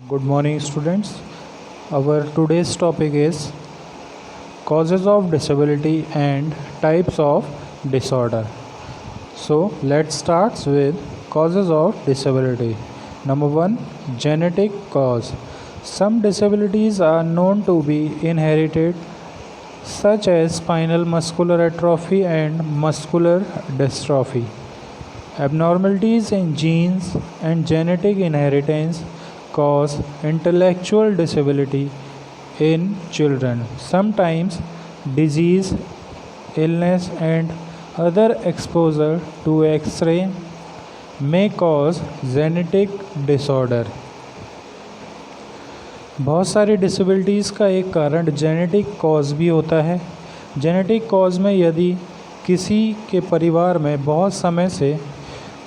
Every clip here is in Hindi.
Good morning, students. Our today's topic is causes of disability and types of disorder. So, let's start with causes of disability. Number 1, genetic cause. Some disabilities are known to be inherited, such as spinal muscular atrophy and muscular dystrophy. Abnormalities in genes and genetic inheritance cause intellectual disability in children. Sometimes disease, illness, and other exposure to X-ray may cause genetic disorder. बहुत सारी डिसेबिलिटीज़ का एक कारण जेनेटिक कॉज भी होता है। जेनेटिक कॉज में यदि किसी के परिवार में बहुत समय से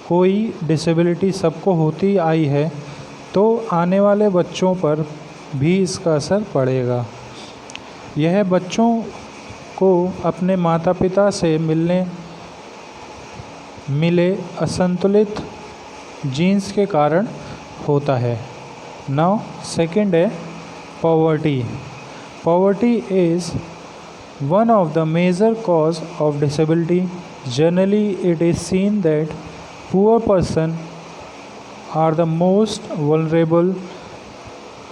कोई डिसेबिलिटी सबको होती आई है तो आने वाले बच्चों पर भी इसका असर पड़ेगा। यह बच्चों को अपने माता पिता से मिले असंतुलित जीन्स के कारण होता है। नाउ सेकंड है poverty. Poverty is one of the major cause of disability. Generally, it is seen that poor person are the most vulnerable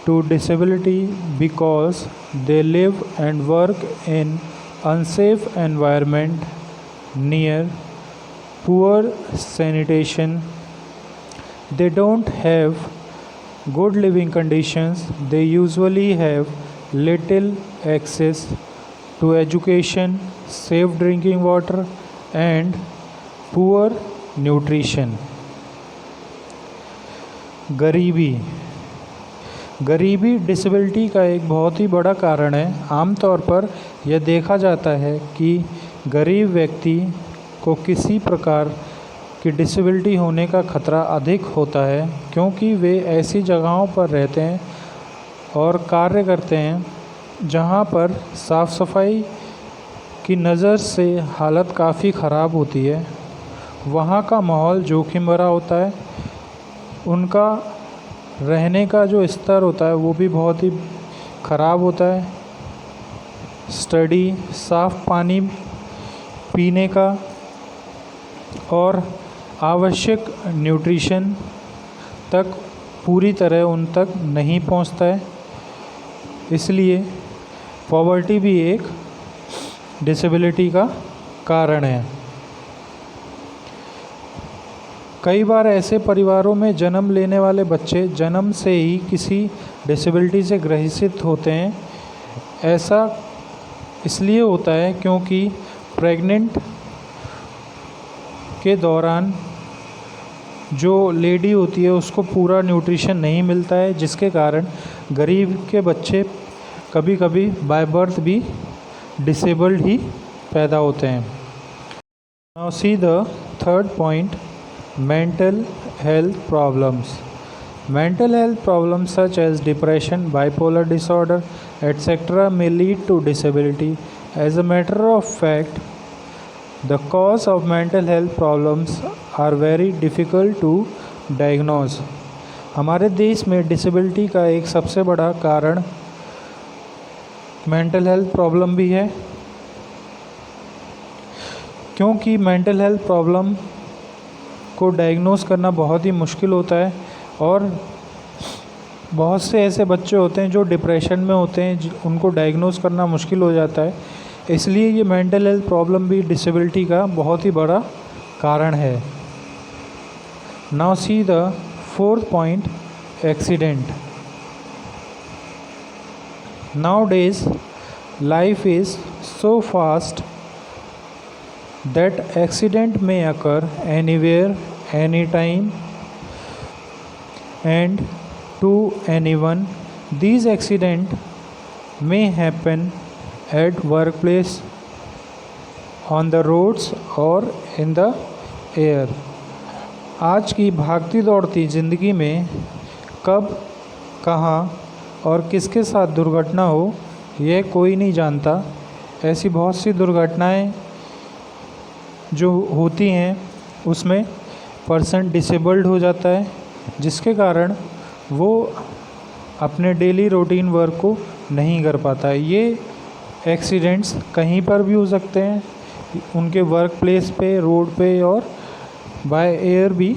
to disability because they live and work in unsafe environment near poor sanitation. They don't have good living conditions. They usually have little access to education, safe drinking water, and poor nutrition. गरीबी डिसेबिलिटी का एक बहुत ही बड़ा कारण है। आमतौर पर यह देखा जाता है कि गरीब व्यक्ति को किसी प्रकार की डिसेबिलिटी होने का खतरा अधिक होता है, क्योंकि वे ऐसी जगहों पर रहते हैं और कार्य करते हैं जहाँ पर साफ़ सफाई की नज़र से हालत काफ़ी ख़राब होती है। वहाँ का माहौल जोखिम भरा होता है। उनका रहने का जो स्तर होता है वो भी बहुत ही ख़राब होता है। स्टडी, साफ़ पानी पीने का और आवश्यक न्यूट्रिशन तक पूरी तरह उन तक नहीं पहुंचता है। इसलिए पॉवर्टी भी एक डिसेबिलिटी का कारण है। कई बार ऐसे परिवारों में जन्म लेने वाले बच्चे जन्म से ही किसी डिसेबिलिटी से ग्रसित होते हैं। ऐसा इसलिए होता है क्योंकि प्रेग्नेंट के दौरान जो लेडी होती है उसको पूरा न्यूट्रिशन नहीं मिलता है, जिसके कारण गरीब के बच्चे कभी कभी बाय बर्थ भी डिसेबल्ड ही पैदा होते हैं। Now see the third point, mental health problems. Mental health problems such as depression, bipolar disorder, etc. may lead to disability. As a matter of fact, the cause of mental health problems are very difficult to diagnose. हमारे देश में डिसेबिलिटी का एक सबसे बड़ा कारण मेंटल हेल्थ प्रॉब्लम भी है, क्योंकि मेंटल हेल्थ प्रॉब्लम को डायग्नोस करना बहुत ही मुश्किल होता है और बहुत से ऐसे बच्चे होते हैं जो डिप्रेशन में होते हैं, उनको डायग्नोस करना मुश्किल हो जाता है। इसलिए ये मेंटल हेल्थ प्रॉब्लम भी डिसेबिलिटी का बहुत ही बड़ा कारण है। Now see the fourth point, accident. Nowadays life is so fast that accident may occur anywhere, anytime, and to anyone. These accidents may happen at workplace, on the roads, or in the air. आज की भागती दौड़ती ज़िंदगी में कब, कहाँ और किसके साथ दुर्घटना हो यह कोई नहीं जानता। ऐसी बहुत सी दुर्घटनाएं जो होती हैं उसमें पर्सन डिसेबल्ड हो जाता है, जिसके कारण वो अपने डेली रूटीन वर्क को नहीं कर पाता है। ये एक्सीडेंट्स कहीं पर भी हो सकते हैं, उनके वर्क प्लेस पे, रोड पे, और बाय एयर भी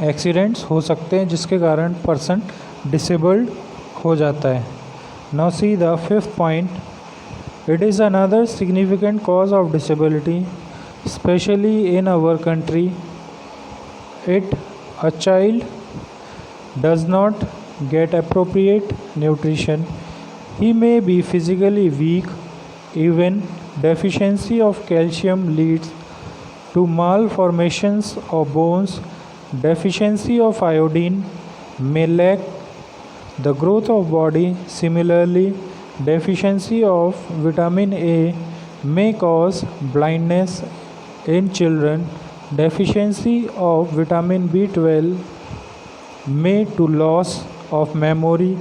एक्सीडेंट्स हो सकते हैं जिसके कारण पर्सन डिसेबल्ड हो जाता है। Now see the fifth point, it is another significant cause of disability specially in our country. It a child does not get appropriate nutrition, he may be physically weak. Even deficiency of calcium leads to malformations of bones. Deficiency of iodine may lack the growth of body. Similarly, deficiency of vitamin A may cause blindness in children. Deficiency of vitamin B12 may to loss of memory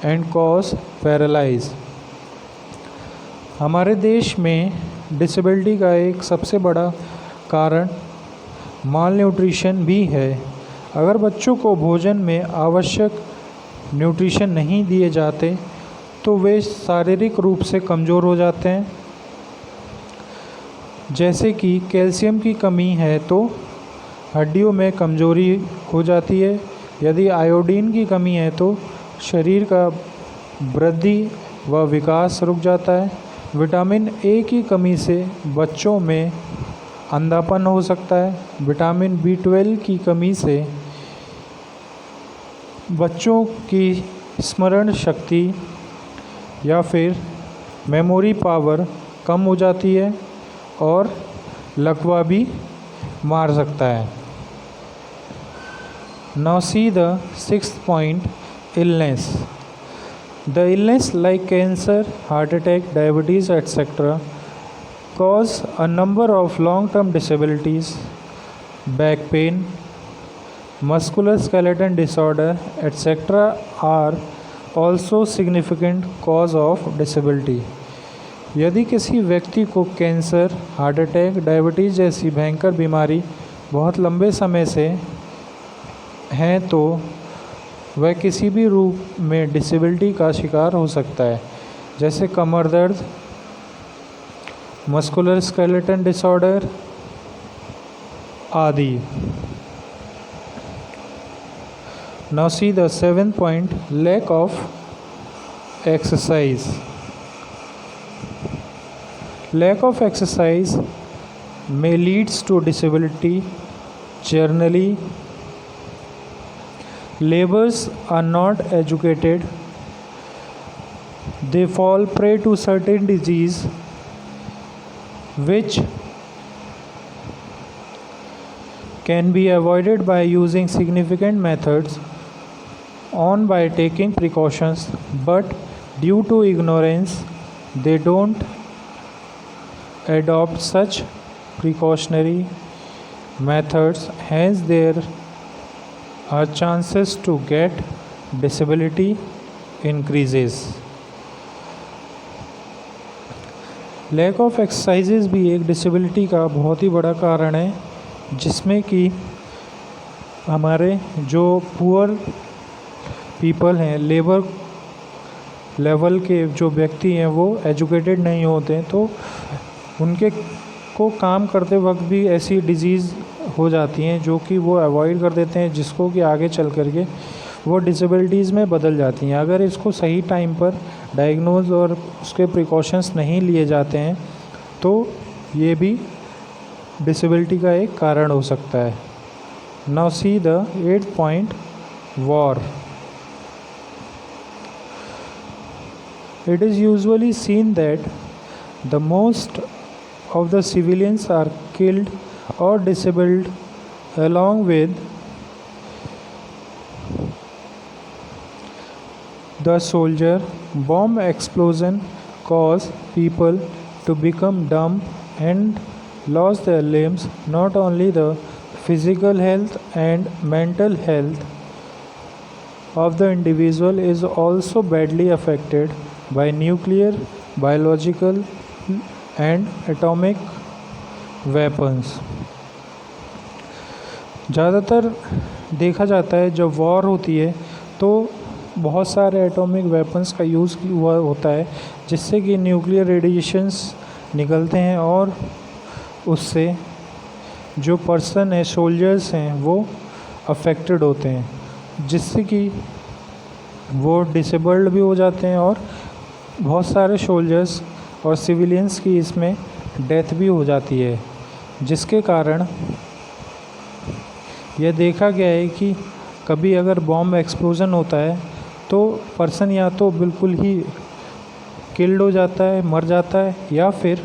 and cause paralyze। हमारे देश में डिसेबिलिटी का एक सबसे बड़ा कारण माल न्यूट्रिशन भी है। अगर बच्चों को भोजन में आवश्यक न्यूट्रिशन नहीं दिए जाते तो वे शारीरिक रूप से कमज़ोर हो जाते हैं। जैसे कि कैल्शियम की कमी है तो हड्डियों में कमज़ोरी हो जाती है। यदि आयोडीन की कमी है तो शरीर का वृद्धि व विकास रुक जाता है। विटामिन ए की कमी से बच्चों में अंधापन हो सकता है। विटामिन B12 की कमी से बच्चों की स्मरण शक्ति या फिर मेमोरी पावर कम हो जाती है और लकवा भी मार सकता है। Now see the sixth point, illness. The illness like cancer, heart attack, diabetes, etc. cause a number of long-term disabilities. Back pain, musculoskeletal disorder, etc. are also significant cause of disability. यदि किसी व्यक्ति को कैंसर, हार्ट अटैक, डायबिटीज़ जैसी भयंकर बीमारी बहुत लंबे समय से हैं तो वह किसी भी रूप में डिसेबिलिटी का शिकार हो सकता है, जैसे कमर दर्द, मस्कुलर स्केलेटन डिसऑर्डर आदि। Now see the seventh point, lack of exercise. Lack of exercise may leads to disability. Generally, laborers are not educated. They fall prey to certain disease which can be avoided by using significant methods on by taking precautions, but due to ignorance they don't adopt such precautionary methods. Hence there are chances to get disability increases. Lack of exercises भी एक डिसेबिलिटी का बहुत ही बड़ा कारण है, जिसमें कि हमारे जो पुअर पीपल हैं, लेबर लेवल के जो व्यक्ति हैं वो एजुकेटेड नहीं होते हैं, तो उनके को काम करते वक्त भी ऐसी डिजीज़ हो जाती हैं जो कि वो अवॉइड कर देते हैं, जिसको कि आगे चल कर के वो डिसेबिलिटीज़ में बदल जाती हैं। अगर इसको सही टाइम पर डायग्नोज और उसके प्रिकॉशंस नहीं लिए जाते हैं तो ये भी डिसेबिलिटी का एक कारण हो सकता है। Now see the 8th point, war. It is usually seen that the most of the civilians are killed or disabled along with the soldier. Bomb explosion cause people to become dumb and lose their limbs. Not only the physical health and mental health of the individual is also badly affected by nuclear, biological and atomic weapons. ज़्यादातर देखा जाता है जब वॉर होती है तो बहुत सारे एटॉमिक वेपन्स का यूज़ हुआ होता है, जिससे कि न्यूक्लियर रेडिएशंस निकलते हैं और उससे जो पर्सन है, सोल्जर्स हैं, वो अफेक्टेड होते हैं, जिससे कि वो डिसेबल्ड भी हो जाते हैं और बहुत सारे सोल्जर्स और सिविलियंस की इसमें डेथ भी हो जाती है, जिसके कारण यह देखा गया है कि कभी अगर बॉम्ब एक्सप्लोज़न होता है तो पर्सन या तो बिल्कुल ही किल्ड हो जाता है, मर जाता है, या फिर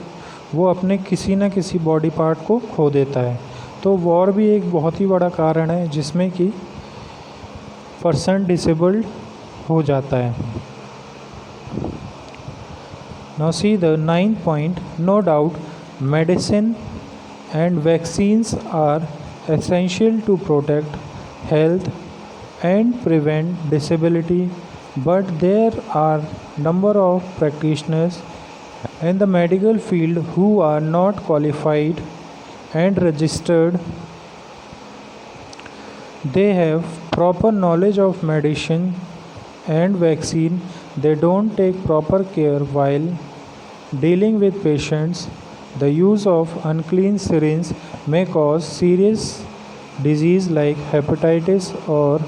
वो अपने किसी न किसी बॉडी पार्ट को खो देता है। तो वॉर भी एक बहुत ही बड़ा कारण है जिसमें कि पर्सन डिसेबल्ड हो जाता है। Now see the ninth point. No doubt, medicine and vaccines are essential to protect health and prevent disability, but there are number of practitioners in the medical field who are not qualified and registered. They have proper knowledge of medicine and vaccine. They don't take proper care while dealing with patients. The use of unclean syringes may cause serious disease like hepatitis or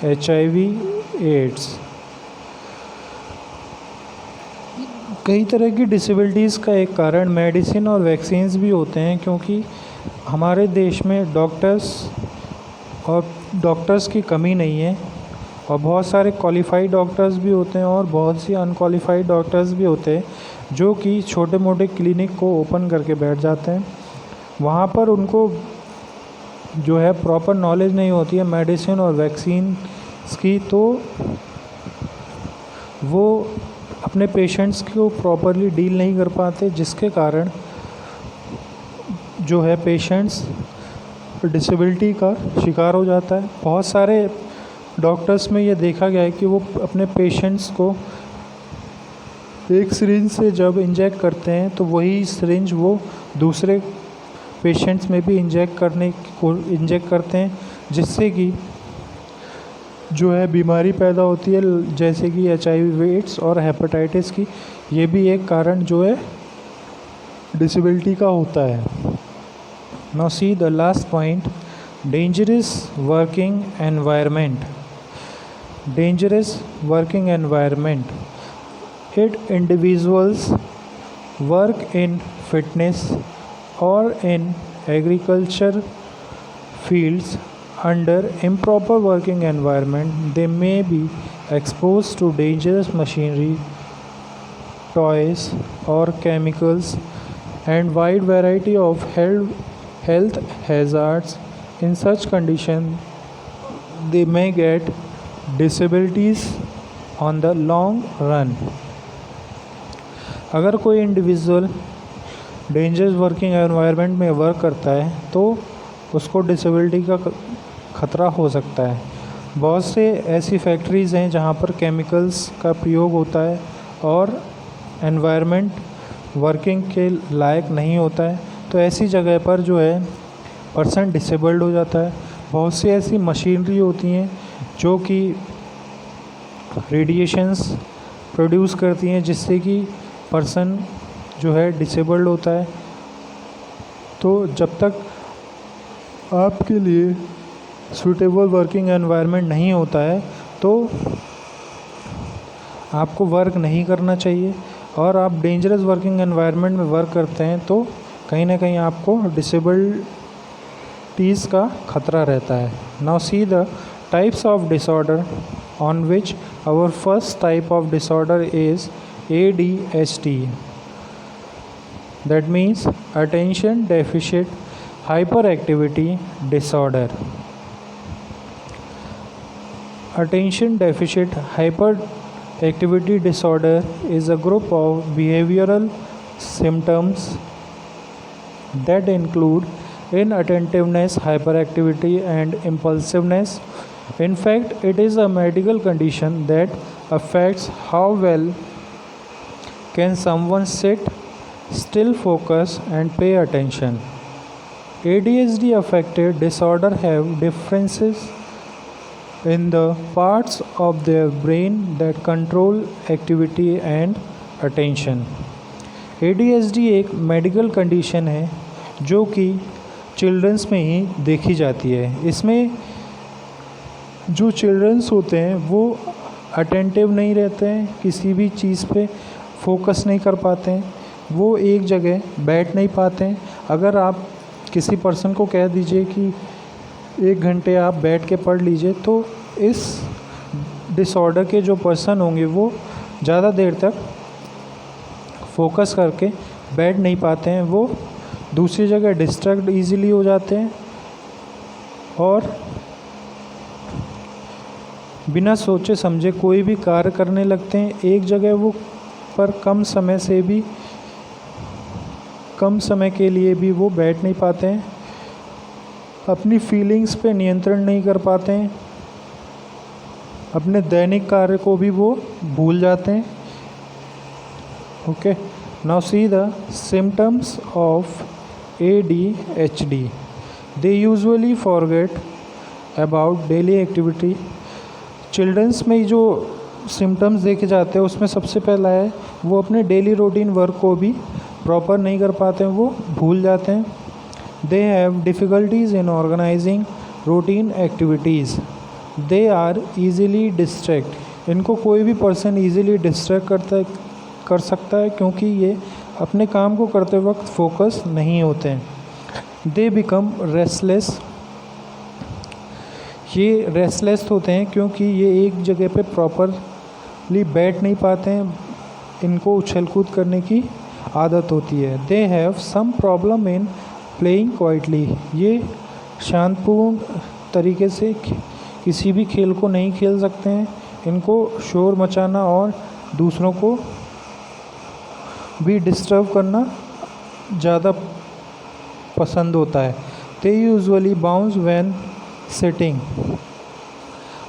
HIV/AIDS. कई तरह की डिसेबिलिटीज़ का एक कारण मेडिसिन और वैक्सीन्स भी होते हैं, क्योंकि हमारे देश में डॉक्टर्स की कमी नहीं है और बहुत सारे क्वालिफाइड डॉक्टर्स भी होते हैं और बहुत सी अनक्वालिफाइड डॉक्टर्स भी होते हैं जो कि छोटे मोटे क्लिनिक को ओपन करके बैठ जाते हैं। वहाँ पर उनको जो है प्रॉपर नॉलेज नहीं होती है मेडिसिन और वैक्सीन की, तो वो अपने पेशेंट्स को प्रॉपरली डील नहीं कर पाते, जिसके कारण जो है पेशेंट्स डिसेबिलिटी का शिकार हो जाता है। बहुत सारे डॉक्टर्स में ये देखा गया है कि वो अपने पेशेंट्स को एक सिरिंज से जब इंजेक्ट करते हैं तो वही सिरिंज वो दूसरे पेशेंट्स में भी इंजेक्ट करते हैं, जिससे कि जो है बीमारी पैदा होती है, जैसे कि HIV/AIDS और हेपेटाइटिस की। ये भी एक कारण जो है डिसेबिलिटी का होता है। Now see the last point, dangerous working environment. Dangerous working environment. It individuals work in fitness or in agriculture fields under improper working environment. They may be exposed to dangerous machinery, toys or chemicals and wide variety of health hazards. In such condition, they may get disabilities on the long run. अगर कोई इंडिविजुअल डेंजरस वर्किंग एनवायरनमेंट में वर्क करता है तो उसको डिसेबिलिटी का ख़तरा हो सकता है। बहुत से ऐसी फैक्ट्रीज़ हैं जहाँ पर केमिकल्स का प्रयोग होता है और एनवायरनमेंट वर्किंग के लायक नहीं होता है, तो ऐसी जगह पर जो है पर्सन डिसेबल्ड हो जाता है। बहुत सी ऐसी मशीनरी होती हैं जो कि रेडिएशंस प्रोड्यूस करती हैं, जिससे कि पर्सन जो है डिसेबल्ड होता है। तो जब तक आपके लिए सूटेबल वर्किंग एनवायरनमेंट नहीं होता है तो आपको वर्क नहीं करना चाहिए, और आप डेंजरस वर्किंग एनवायरनमेंट में वर्क करते हैं तो कहीं ना कहीं आपको डिसेबिलिटीज़ का खतरा रहता है। Now see the types of disorder on which our first type of disorder is ADHD. That means attention deficit hyperactivity disorder. Attention deficit hyperactivity disorder is a group of behavioral symptoms that include inattentiveness, hyperactivity, and impulsiveness. In fact, it is a medical condition that affects how well can someone sit still, focus, and pay attention. ADHD affected disorder have differences in the parts of their brain that control activity and attention. ADHD एक मेडिकल कंडीशन है जो कि चिल्ड्रंस में ही देखी जाती है। इसमें जो चिल्ड्रंस होते हैं वो अटेंटिव नहीं रहते हैं, किसी भी चीज़ पे फोकस नहीं कर पाते हैं, वो एक जगह बैठ नहीं पाते हैं। अगर आप किसी पर्सन को कह दीजिए कि 1 घंटे आप बैठ के पढ़ लीजिए, तो इस डिसऑर्डर के जो पर्सन होंगे वो ज़्यादा देर तक फोकस करके बैठ नहीं पाते हैं, वो दूसरी जगह डिस्ट्रैक्ट ईज़िली हो जाते हैं और बिना सोचे समझे कोई भी कार्य करने लगते हैं। एक जगह वो पर कम समय के लिए भी वो बैठ नहीं पाते हैं, अपनी फीलिंग्स पे नियंत्रण नहीं कर पाते हैं, अपने दैनिक कार्य को भी वो भूल जाते हैं। Okay, now see the symptoms of ADHD. They usually forget about daily activity. Childrens में जो सिम्टम्स देखे जाते हैं उसमें सबसे पहला है वो अपने डेली रूटीन वर्क को भी प्रॉपर नहीं कर पाते हैं, वो भूल जाते हैं। They have difficulties in organising routine activities. They are easily distract. इनको कोई भी पर्सन ईज़िली डिस्ट्रैक्ट कर सकता है क्योंकि ये अपने काम को करते वक्त फोकस नहीं होते हैं। They become restless. ये रेस्टलेस होते हैं क्योंकि ये एक जगह पे प्रॉपरली बैठ नहीं पाते हैं, इनको उछल कूद करने की आदत होती है। They have some problem in playing quietly. ये शांतपूर्ण तरीके से किसी भी खेल को नहीं खेल सकते हैं, इनको शोर मचाना और दूसरों को भी डिस्टर्ब करना ज़्यादा पसंद होता है। They usually bounce when sitting.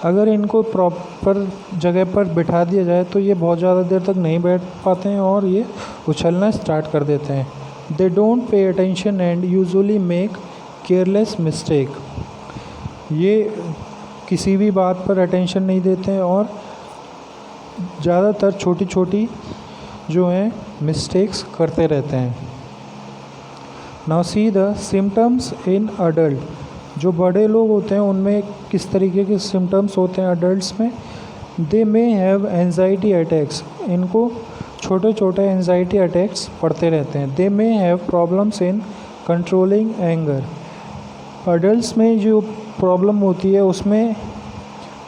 अगर इनको प्रॉपर जगह पर बिठा दिया जाए तो ये बहुत ज़्यादा देर तक नहीं बैठ पाते हैं और ये उछलना स्टार्ट कर देते हैं। They don't pay attention and usually make careless mistake. ये किसी भी बात पर अटेंशन नहीं देते हैं और ज़्यादातर छोटी छोटी जो हैं मिस्टेक्स करते रहते हैं। Now see the symptoms in adult. जो बड़े लोग होते हैं उनमें किस तरीके के सिम्टम्स होते हैं अडल्ट्स में। They may have anxiety attacks. इनको छोटे छोटे एंजाइटी अटैक्स पड़ते रहते हैं। They may have problems in controlling anger. Adults में जो प्रॉब्लम होती है उसमें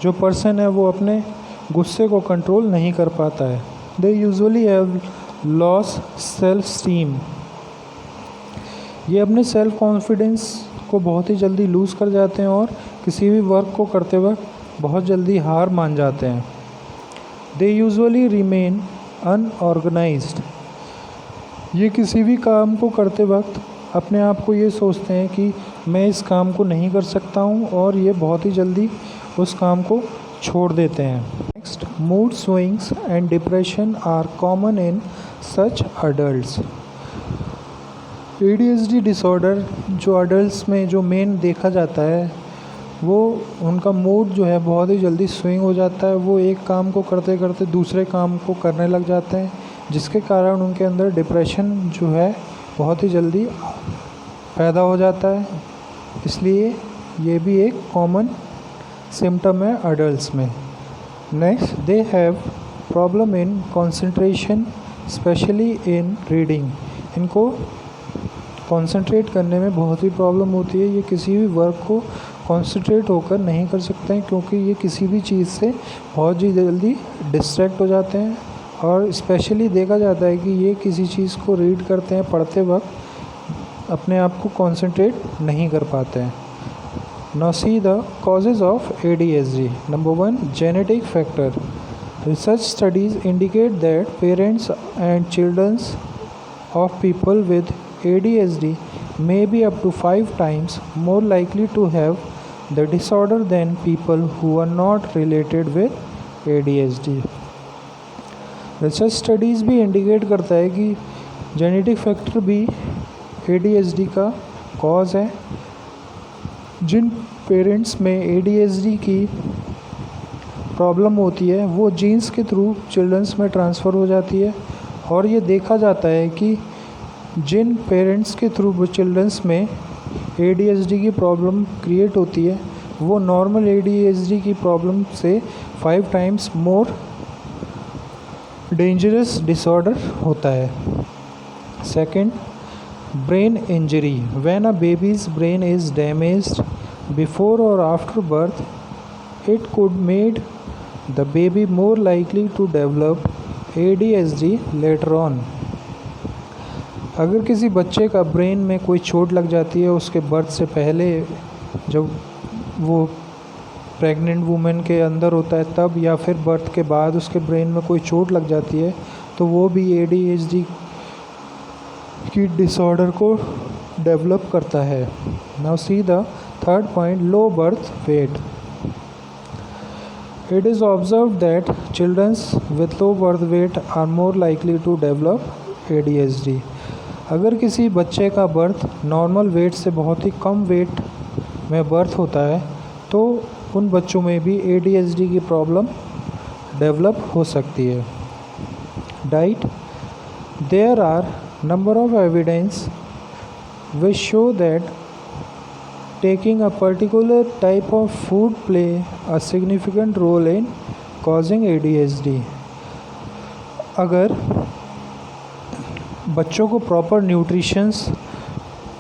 जो पर्सन है वो अपने गुस्से को कंट्रोल नहीं कर पाता है। They usually have loss self esteem. ये अपने सेल्फ कॉन्फिडेंस को बहुत ही जल्दी लूज़ कर जाते हैं और किसी भी वर्क को करते वक्त बहुत जल्दी हार मान जाते हैं। They usually remain unorganised. ये किसी भी काम को करते वक्त अपने आप को ये सोचते हैं कि मैं इस काम को नहीं कर सकता हूँ और ये बहुत ही जल्दी उस काम को छोड़ देते हैं। Next, mood swings and depression are common in such adults. ADHD disorder जो अडल्ट्स में जो मेन देखा जाता है वो उनका मूड जो है बहुत ही जल्दी स्विंग हो जाता है। वो एक काम को करते करते दूसरे काम को करने लग जाते हैं, जिसके कारण उनके अंदर डिप्रेशन जो है बहुत ही जल्दी पैदा हो जाता है। इसलिए ये भी एक कॉमन सिम्टम है अडल्ट्स में। Next, they have problem in concentration specially in reading. इनको कंसंट्रेट करने में बहुत ही प्रॉब्लम होती है। ये किसी भी वर्क को कंसंट्रेट होकर नहीं कर सकते हैं क्योंकि ये किसी भी चीज़ से बहुत ही जल्दी डिस्ट्रैक्ट हो जाते हैं और स्पेशली देखा जाता है कि ये किसी चीज़ को रीड करते हैं, पढ़ते वक्त अपने आप को कंसंट्रेट नहीं कर पाते हैं। Now see the causes of ADHD. Number 1, genetic factor. Research studies indicate that parents and children of people with ADHD may be up to 5 times more likely to have the disorder than people who are not related with ADHD. Research studies भी indicate करता है कि genetic factor भी ADHD का cause है। जिन पेरेंट्स में ADHD की प्रॉब्लम होती है वो जीन्स के थ्रू चिल्ड्रंस में ट्रांसफ़र हो जाती है। और ये देखा जाता है कि जिन पेरेंट्स के थ्रू वो चिल्ड्रंस में ADHD की प्रॉब्लम क्रिएट होती है वो नॉर्मल ADHD की प्रॉब्लम से 5 टाइम्स मोर डेंजरस डिसऑर्डर होता है। Second, brain injury. When a baby's brain is damaged before और after birth, it could made the baby more likely to develop ADHD later on। अगर किसी बच्चे का ब्रेन में कोई चोट लग जाती है उसके बर्थ से पहले, जब वो प्रेग्नेंट वुमेन के अंदर होता है तब, या फिर बर्थ के बाद उसके ब्रेन में कोई चोट लग जाती है, तो वो भी ADHD की डिसऑर्डर को डेवलप करता है। Now see the third point, low birth weight. It is observed that children with low birth weight are more likely to develop ADHD। अगर किसी बच्चे का बर्थ नॉर्मल वेट से बहुत ही कम वेट में बर्थ होता है तो उन बच्चों में भी ADHD की प्रॉब्लम डेवलप हो सकती है। Diet. There are number of evidence which show that taking a particular type of food play a significant role in causing ADHD। अगर बच्चों को प्रॉपर न्यूट्रिशंस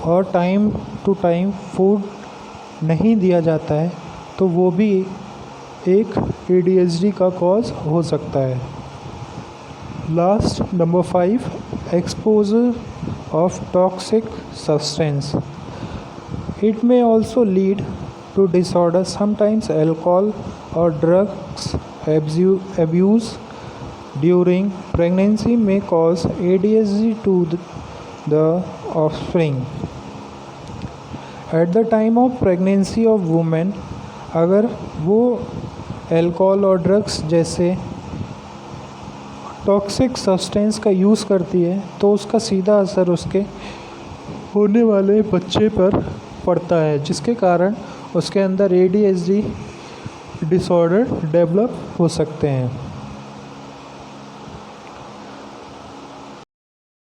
और टाइम टू टाइम फूड नहीं दिया जाता है तो वो भी एक ADHD का कॉज हो सकता है। Last, number 5, exposure of toxic substance. It may also lead to disorders. Sometimes alcohol or drugs abuse during pregnancy may cause ADHD to the offspring। At the time of pregnancy of women, अगर वो अल्कोहल और ड्रग्स जैसे टॉक्सिक सब्सटेंस का यूज़ करती है तो उसका सीधा असर उसके होने वाले बच्चे पर पड़ता है, जिसके कारण उसके अंदर ADHD डिसऑर्डर डेवलप हो सकते हैं।